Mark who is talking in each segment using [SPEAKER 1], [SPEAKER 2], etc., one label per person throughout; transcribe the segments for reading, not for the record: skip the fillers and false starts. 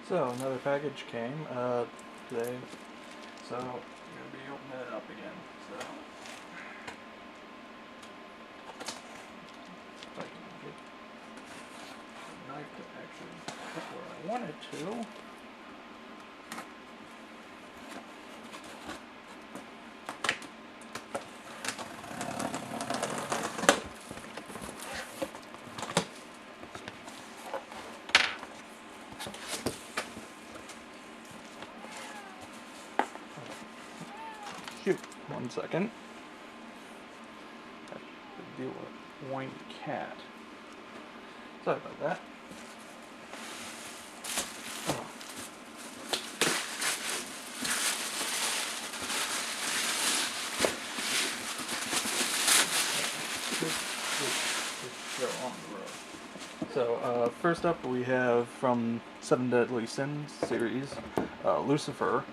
[SPEAKER 1] So another package came today, so I'm gonna be opening it up again. So if I can get the knife to actually put where I want it to. Shoot, 1 second. I have to deal with a whiny cat. Sorry about that. So, first up we have from Seven Deadly Sins series, Lucifer.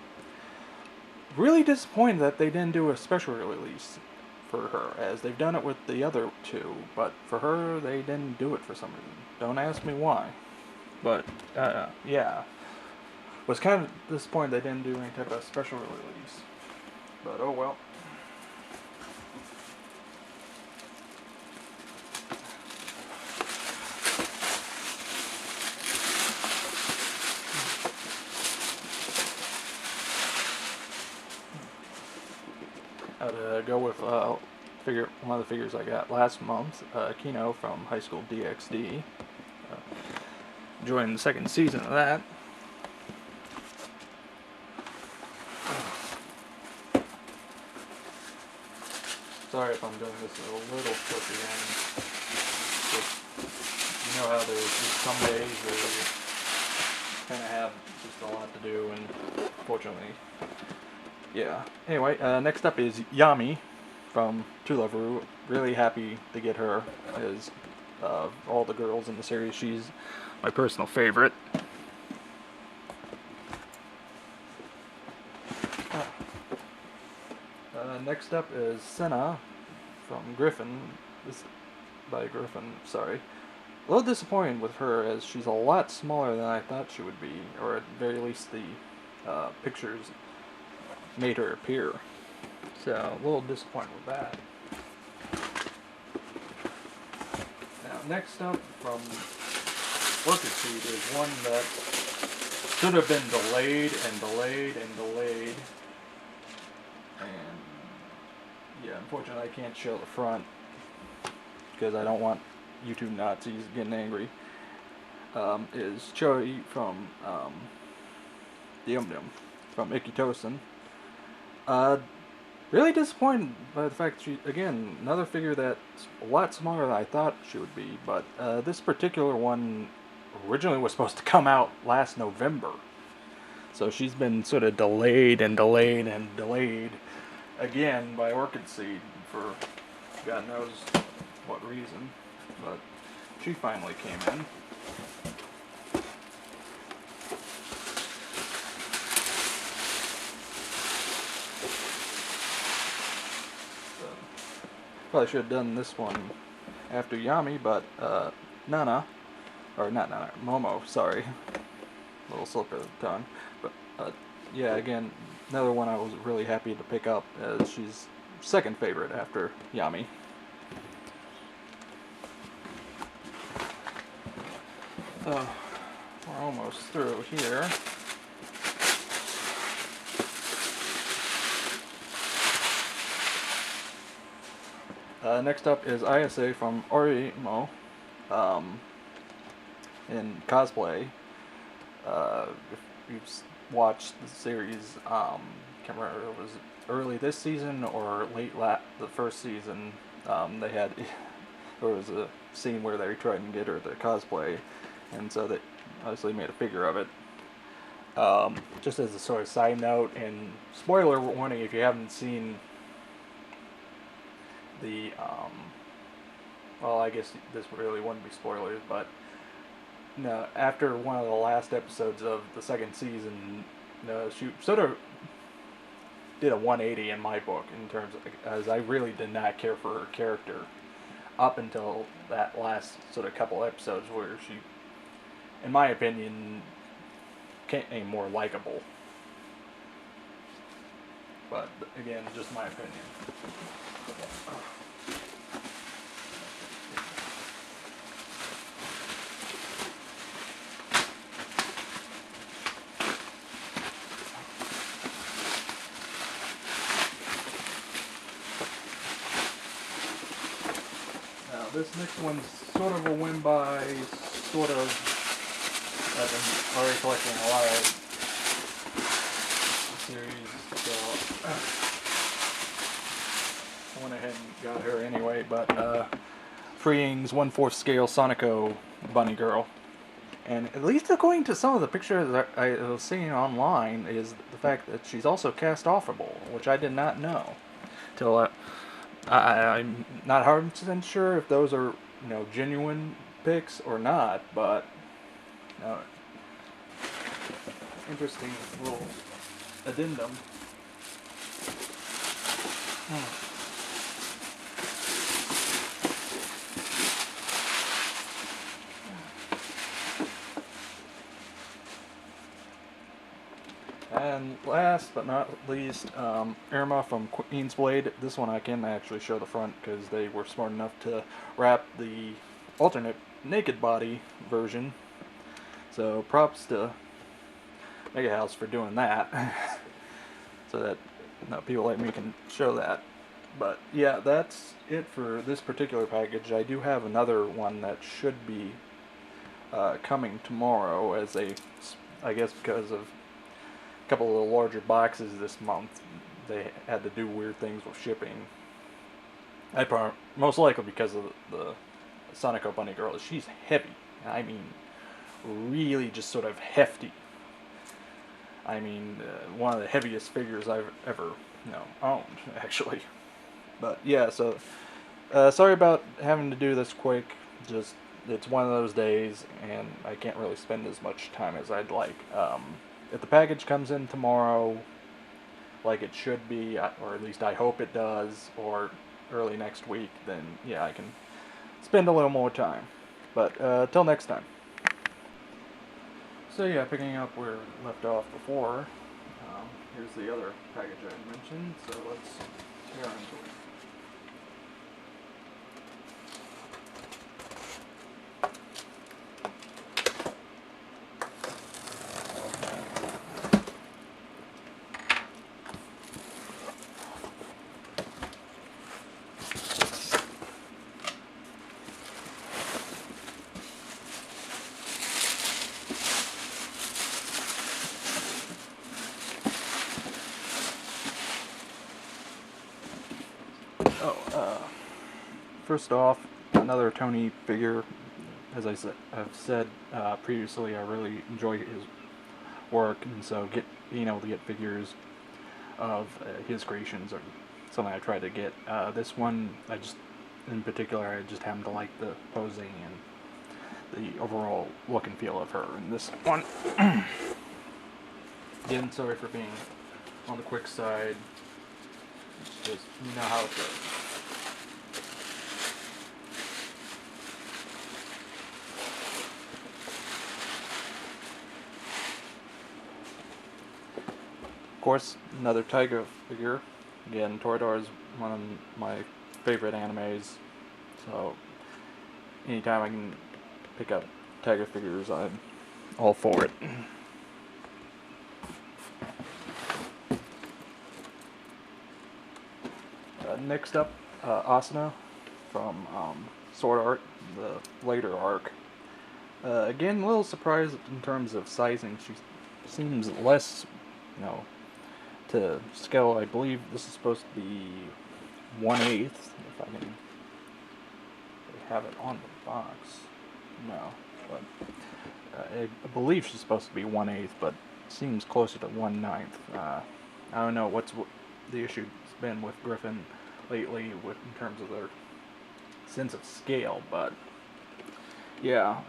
[SPEAKER 1] Really disappointed that they didn't do a special release for her, as they've done it with the other two, but for her, they didn't do it for some reason. Don't ask me why. But, yeah. Was kind of disappointed they didn't do any type of special release. But, oh well. I'd go with one of the figures I got last month, Kino from High School DxD. Enjoying the second season of that. Sorry if I'm doing this a little quick again. Just, you know how there's just some days where you kind of have just a lot to do, and fortunately, yeah. Anyway, next up is Yami from Two Lover. Really happy to get her, as all the girls in the series, she's my personal favorite. Next up is Senna from Griffin. This by Griffin, sorry. A little disappointed with her, as she's a lot smaller than I thought she would be, or at the very least the pictures made her appear. So, a little disappointed with that. Now, next up from Orchid Seed is one that should have been delayed and delayed and delayed. And, yeah, unfortunately I can't show the front, because I don't want YouTube Nazis getting angry. Is Choi from the Yum Yum from Ikitosen. Really disappointed by the fact she, again, another figure that's a lot smaller than I thought she would be, but this particular one originally was supposed to come out last November. So she's been sort of delayed and delayed and delayed again by Orchid Seed for God knows what reason, but she finally came in. Probably should have done this one after Yami, but Nana, or not Nana, Momo, sorry, a little slip of the tongue, but yeah, again, another one I was really happy to pick up, as she's second favorite after Yami. We're almost through here. Next up is ISA from Orimo in cosplay. If you've watched the series, can't remember if it was early this season or late the first season, they had there was a scene where they tried to get her to cosplay, and so they obviously made a figure of it. Just as a sort of side note, and spoiler warning if you haven't seen the, well, I guess this really wouldn't be spoilers, but no, after one of the last episodes of the second season, she sort of did a 180 in my book, in terms of, as I really did not care for her character up until that last sort of couple episodes where she, in my opinion, any more likable. But again, just my opinion. Now this next one's sort of a win by sort of. I've been already collecting a lot of series, so I went ahead and got her anyway. But Freeing's 1/4 scale Sonico bunny girl, and at least according to some of the pictures that I was seeing online, is the fact that she's also cast offable, which I did not know till I'm not 100% sure if those are genuine pics or not, but. Interesting little addendum. And last but not least, Irma from Queen's Blade. This one I can actually show the front because they were smart enough to wrap the alternate naked body version. So props to Mega House for doing that, so that people like me can show that. But yeah, that's it for this particular package. I do have another one that should be coming tomorrow, as I guess because of a couple of the larger boxes this month, they had to do weird things with shipping. Most likely because of the Sonico Bunny Girl. She's heavy. I mean, really just sort of hefty. I mean, one of the heaviest figures I've ever owned, actually. But yeah, so sorry about having to do this quick. Just it's one of those days, and I can't really spend as much time as I'd like. If the package comes in tomorrow, like it should be, or at least I hope it does, or early next week, then yeah, I can spend a little more time. But till next time. So yeah, picking up where we left off before, here's the other package I mentioned, so let's tear into it. First off, another Tony figure. As I've said previously, I really enjoy his work, and so being able to get figures of his creations are something I try to get. This one, in particular, I just happen to like the posing and the overall look and feel of her. And this one, again, sorry for being on the quick side. It's just, you know how it goes. Of course, another Tiger figure. Again, Toradora is one of my favorite animes, so anytime I can pick up Tiger figures, I'm all for it. Next up, Asuna from Sword Art, the later arc. Again, a little surprised in terms of sizing. She seems less, to scale. I believe this is supposed to be 1/8, if I can have it on the box. No, but I believe she's supposed to be 1/8, but seems closer to 1/9. I don't know what's the issue's been with Griffin lately in terms of their sense of scale, but yeah,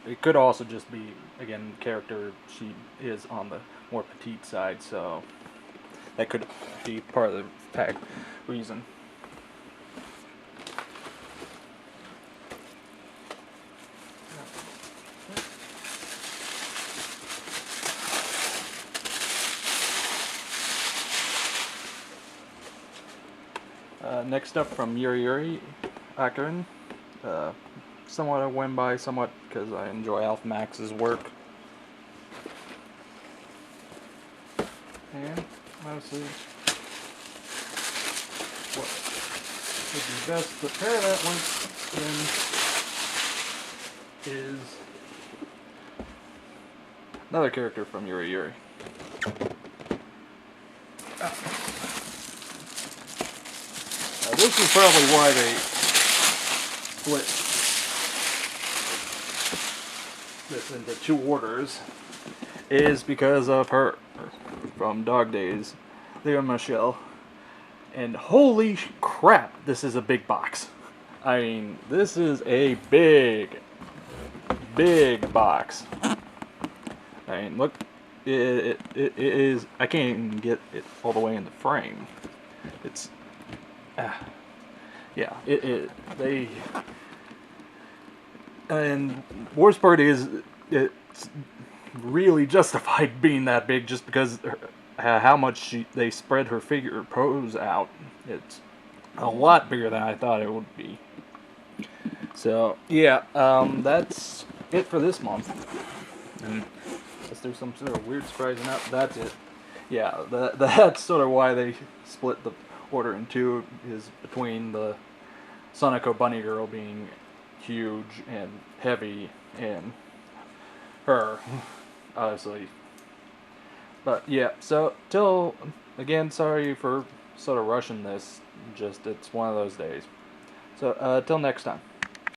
[SPEAKER 1] it could also just be, again, character. She is on the more petite side, so that could be part of the tag reason. Next up from Yuri Akarin. Somewhat a win by, somewhat because I enjoy Alpha Max's work. And mostly, what would be best to pair that link in is another character from Yuri. This is probably why they split this into two orders, is because of her from Dog Days, Leah Michelle. And holy crap, this is a big box. I mean, this is a big box. I mean, look, it is. I can't even get it all the way in the frame. It's, yeah, they. And worst part is, it's really justified being that big just because how much they spread her figure pose out. It's a lot bigger than I thought it would be. So yeah, that's it for this month. And unless there's some sort of weird surprising up, that's it. Yeah, that's sort of why they split the order in two, is between the Sonico Bunny Girl being huge and heavy and her, obviously. But yeah, so again, sorry for sort of rushing this, just it's one of those days. So till next time.